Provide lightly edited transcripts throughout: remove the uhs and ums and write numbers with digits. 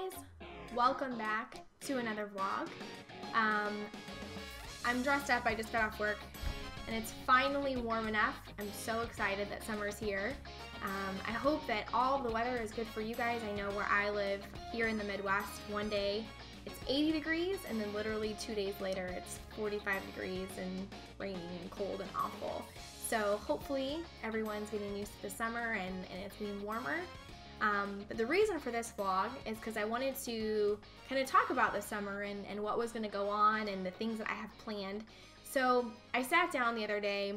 guys, welcome back to another vlog. I'm dressed up, I just got off work and it's finally warm enough. I'm so excited that summer's here. I hope that all the weather is good for you guys. I know where I live here in the Midwest, one day it's 80 degrees and then literally 2 days later it's 45 degrees and rainy and cold and awful. So hopefully everyone's getting used to the summer and it's getting warmer. But the reason for this vlog is because I wanted to kind of talk about the summer and what was going to go on and the things that I have planned. So I sat down the other day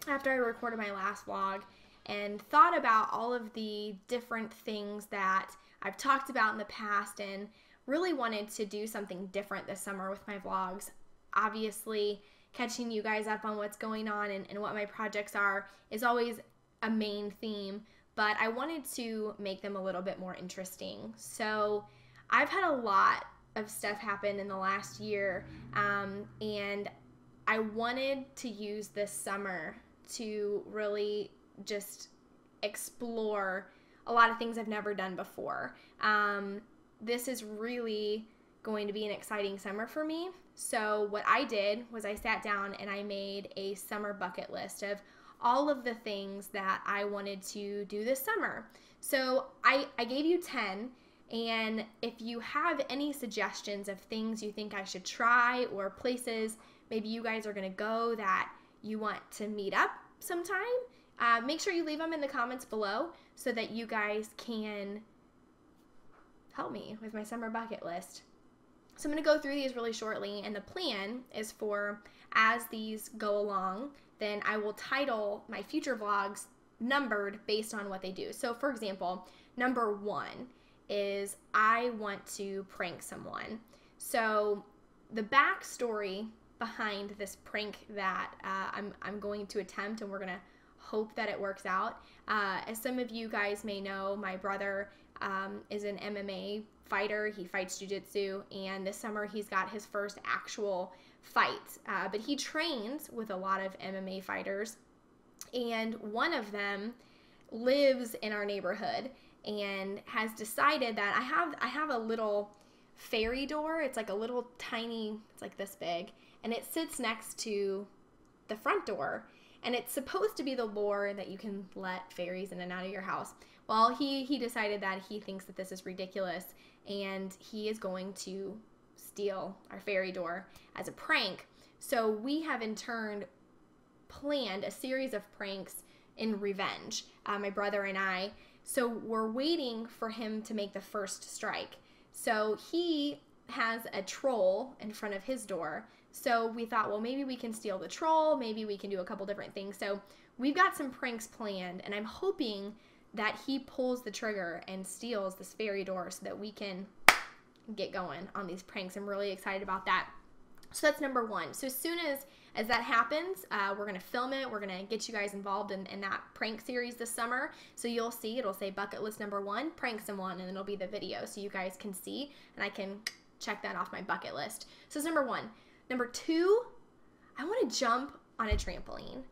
after I recorded my last vlog and thought about all of the different things that I've talked about in the past and really wanted to do something different this summer with my vlogs. Obviously, catching you guys up on what's going on and what my projects are is always a main theme, but I wanted to make them a little bit more interesting. So I've had a lot of stuff happen in the last year, and I wanted to use this summer to really just explore a lot of things I've never done before. This is really going to be an exciting summer for me. So what I did was I sat down and I made a summer bucket list of all of the things that I wanted to do this summer. So I gave you 10, and if you have any suggestions of things you think I should try or places maybe you guys are gonna go that you want to meet up sometime, make sure you leave them in the comments below so that you guys can help me with my summer bucket list. So I'm going to go through these really shortly, and the plan is for, as these go along, then I will title my future vlogs numbered based on what they do. So for example, number 1 is I want to prank someone. So the backstory behind this prank that I'm going to attempt, and we're going to hope that it works out. As some of you guys may know, my brother is an MMA fighter. He fights jiu-jitsu, and this summer he's got his first actual fight. But he trains with a lot of MMA fighters, and one of them lives in our neighborhood and has decided that I have a little fairy door. It's like a little tiny, it's like this big, and it sits next to the front door. And it's supposed to be the lore that you can let fairies in and out of your house. Well, he decided that he thinks that this is ridiculous, and he is going to steal our fairy door as a prank. So we have in turn planned a series of pranks in revenge, my brother and I. So we're waiting for him to make the first strike. So he has a troll in front of his door. So we thought, well, maybe we can steal the troll, maybe we can do a couple different things. So we've got some pranks planned, and I'm hoping that he pulls the trigger and steals this fairy door so that we can get going on these pranks. I'm really excited about that. So that's number 1. So as soon as that happens, we're going to film it. We're going to get you guys involved in that prank series this summer. So you'll see, it'll say bucket list number 1, prank someone, and then it'll be the video so you guys can see, and I can check that off my bucket list. So it's number 1. Number 2, I want to jump on a trampoline.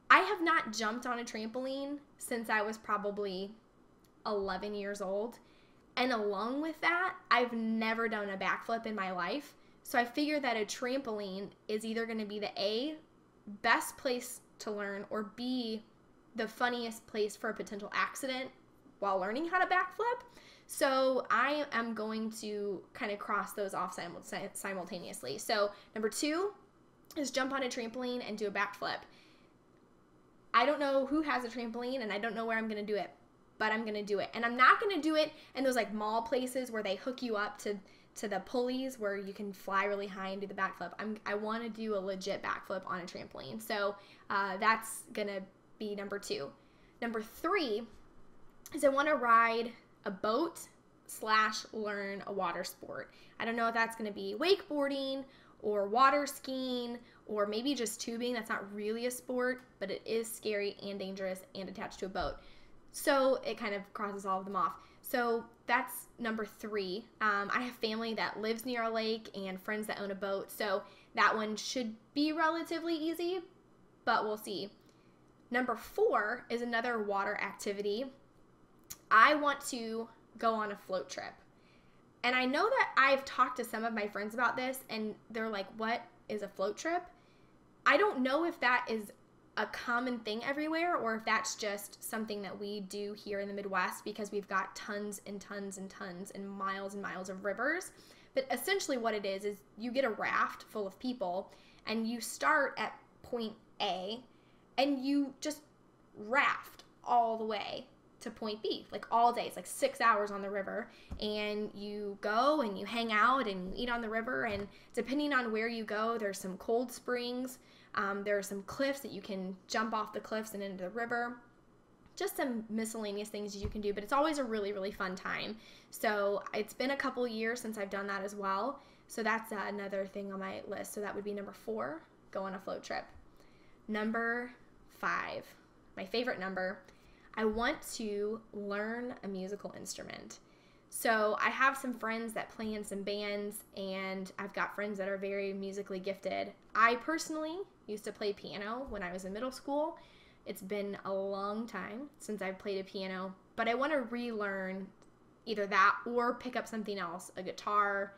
I have not jumped on a trampoline since I was probably 11 years old. And along with that, I've never done a backflip in my life. So I figure that a trampoline is either going to be the A, best place to learn, or B, the funniest place for a potential accident while learning how to backflip. So I am going to kind of cross those off simultaneously. So number 2 is jump on a trampoline and do a backflip. I don't know who has a trampoline, and I don't know where I'm going to do it, but I'm going to do it. And I'm not going to do it in those like mall places where they hook you up to the pulleys where you can fly really high and do the backflip. I want to do a legit backflip on a trampoline. So that's going to be number 2. Number 3 is I want to ride a boat / learn a water sport. I don't know if that's going to be wakeboarding or water skiing or maybe just tubing. That's not really a sport, but it is scary and dangerous and attached to a boat. So it kind of crosses all of them off. So that's number 3. I have family that lives near a lake and friends that own a boat. So that one should be relatively easy, but we'll see. Number 4 is another water activity. I want to go on a float trip. And I know that I've talked to some of my friends about this, and they're like, what is a float trip? I don't know if that is a common thing everywhere, or if that's just something that we do here in the Midwest because we've got tons and tons and tons and miles of rivers. But essentially what it is you get a raft full of people, and you start at point A, and you just raft all the way to point B, like all day. It's like 6 hours on the river, and you go and you hang out and you eat on the river, and depending on where you go, there's some cold springs, there are some cliffs that you can jump off the cliffs and into the river. Just some miscellaneous things you can do, but it's always a really, really fun time. So it's been a couple years since I've done that as well. So that's another thing on my list. So that would be number 4, go on a float trip. Number 5, my favorite number, I want to learn a musical instrument. So I have some friends that play in some bands, and I've got friends that are very musically gifted. I personally used to play piano when I was in middle school. It's been a long time since I've played a piano, but I want to relearn either that or pick up something else, a guitar,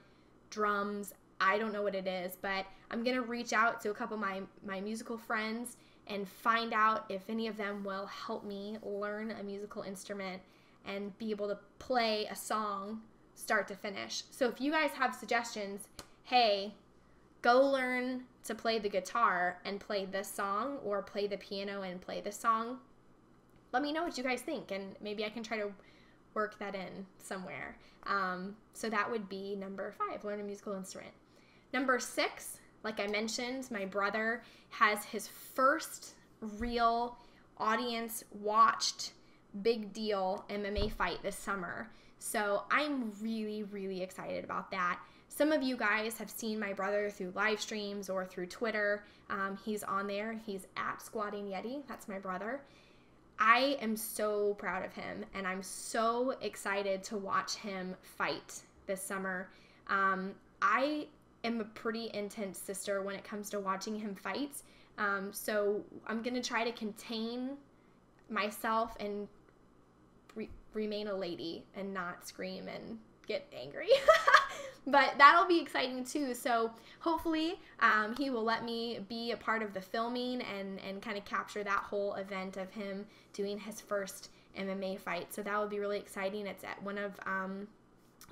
drums. I don't know what it is, but I'm going to reach out to a couple of my musical friends and find out if any of them will help me learn a musical instrument and be able to play a song start to finish. So if you guys have suggestions, hey, go learn to play the guitar and play this song, or play the piano and play this song, let me know what you guys think, and maybe I can try to work that in somewhere. So that would be number 5, learn a musical instrument. Number 6, like I mentioned, my brother has his first real audience watched big deal MMA fight this summer. So I'm really, really excited about that. Some of you guys have seen my brother through live streams or through Twitter. He's on there. He's at Squatting Yeti. That's my brother. I am so proud of him, and I'm so excited to watch him fight this summer. I am a pretty intense sister when it comes to watching him fight. So I'm going to try to contain myself and remain a lady and not scream and get angry. But that'll be exciting too. So hopefully he will let me be a part of the filming and kind of capture that whole event of him doing his first MMA fight. So that would be really exciting. It's at one of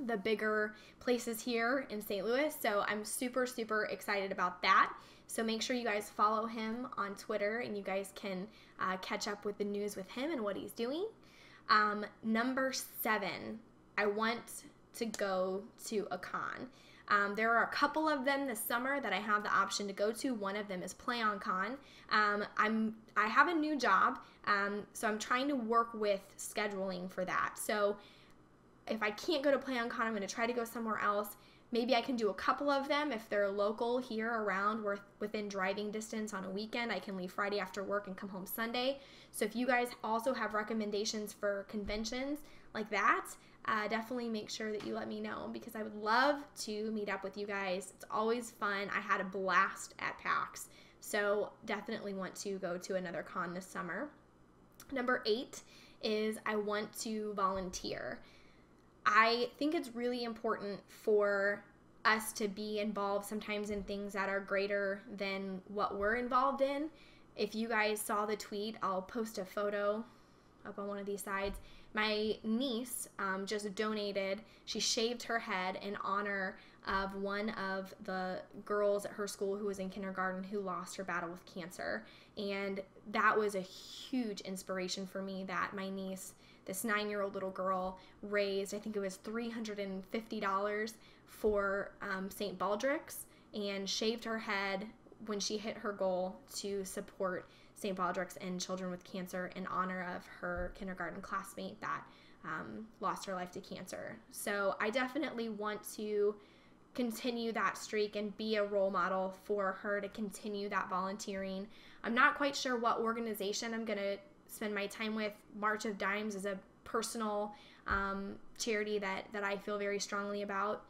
the bigger places here in St. Louis. So I'm super, super excited about that. So make sure you guys follow him on Twitter, and you guys can catch up with the news with him and what he's doing. Number 7, I want to go to a con. There are a couple of them this summer that I have the option to go to. One of them is Play On Con. I have a new job, so I'm trying to work with scheduling for that. So if I can't go to Play On Con, I'm going to try to go somewhere else. Maybe I can do a couple of them if they're local here around, within driving distance on a weekend. I can leave Friday after work and come home Sunday. So if you guys also have recommendations for conventions like that, definitely make sure that you let me know, because I would love to meet up with you guys. It's always fun. I had a blast at PAX, so definitely want to go to another con this summer. Number 8 is I want to volunteer. I think it's really important for us to be involved sometimes in things that are greater than what we're involved in. If you guys saw the tweet, I'll post a photo up on one of these sides. My niece just donated, she shaved her head in honor of one of the girls at her school who was in kindergarten who lost her battle with cancer. And that was a huge inspiration for me, that my niece, this 9-year-old little girl, raised, I think it was $350 for St. Baldrick's, and shaved her head when she hit her goal to support St. Baldrick's and children with cancer in honor of her kindergarten classmate that lost her life to cancer. So I definitely want to continue that streak and be a role model for her to continue that volunteering. I'm not quite sure what organization I'm going to spend my time with. March of Dimes is a personal charity that I feel very strongly about.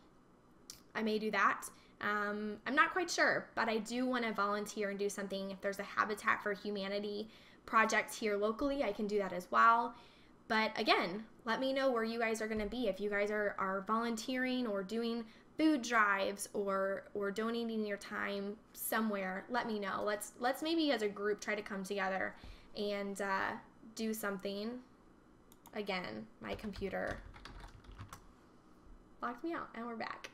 I may do that. I'm not quite sure, but I do want to volunteer and do something. If there's a Habitat for Humanity project here locally, I can do that as well. But again, let me know where you guys are going to be. If you guys are volunteering or doing food drives or donating your time somewhere, let me know. Let's maybe as a group try to come together and do something. Again, my computer locked me out and we're back.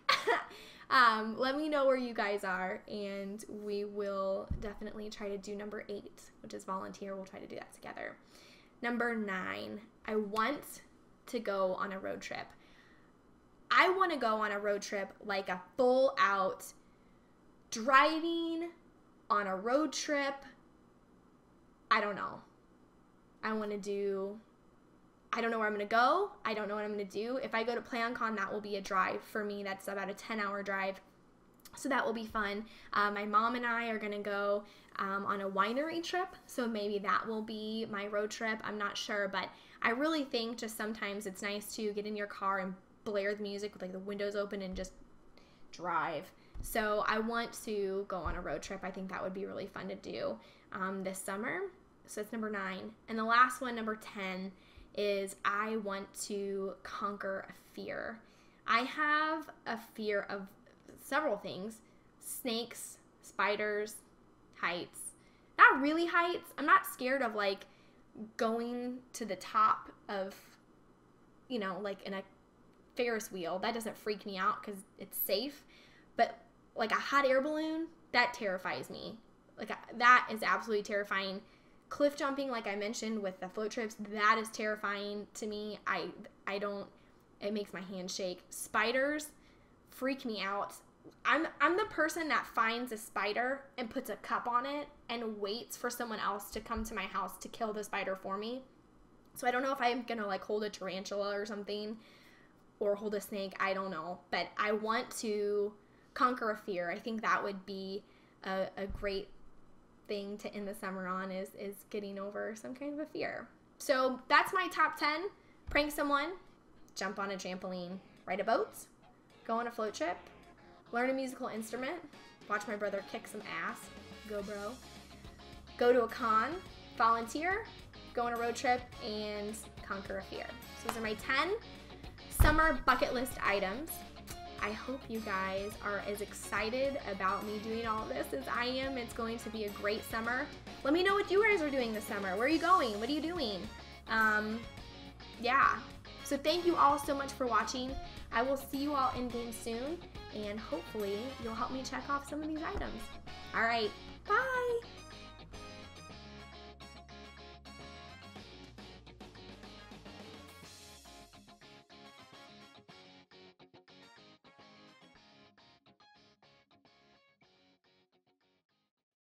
Let me know where you guys are, and we will definitely try to do number 8, which is volunteer. We'll try to do that together. Number 9, I want to go on a road trip. I want to go on a road trip, like a full out driving on a road trip. I don't know. I don't know where I'm going to go. I don't know what I'm going to do. If I go to PlanCon, that will be a drive for me. That's about a 10-hour drive. So that will be fun. My mom and I are going to go on a winery trip. So maybe that will be my road trip. I'm not sure. But I really think just sometimes it's nice to get in your car and blare the music with like the windows open and just drive. So I want to go on a road trip. I think that would be really fun to do this summer. So it's number 9. And the last one, number 10, is I want to conquer a fear. I have a fear of several things: snakes, spiders, heights. Not really heights. I'm not scared of like going to the top of, like in a Ferris wheel. That doesn't freak me out because it's safe. But like a hot air balloon, that terrifies me. Like that is absolutely terrifying. Cliff jumping, like I mentioned with the float trips, that is terrifying to me. It makes my hand shake. Spiders freak me out. I'm the person that finds a spider and puts a cup on it and waits for someone else to come to my house to kill the spider for me. So I don't know if I'm gonna like hold a tarantula or something or hold a snake. I don't know, but I want to conquer a fear. I think that would be a great thing to end the summer on is getting over some kind of a fear. So that's my top 10. Prank someone, jump on a trampoline, ride a boat, go on a float trip, learn a musical instrument, watch my brother kick some ass, go bro, go to a con, volunteer, go on a road trip, and conquer a fear. So those are my 10 summer bucket list items. I hope you guys are as excited about me doing all of this as I am. It's going to be a great summer. Let me know what you guys are doing this summer. Where are you going? What are you doing? Yeah. So thank you all so much for watching. I will see you all in game soon, and hopefully you'll help me check off some of these items. All right.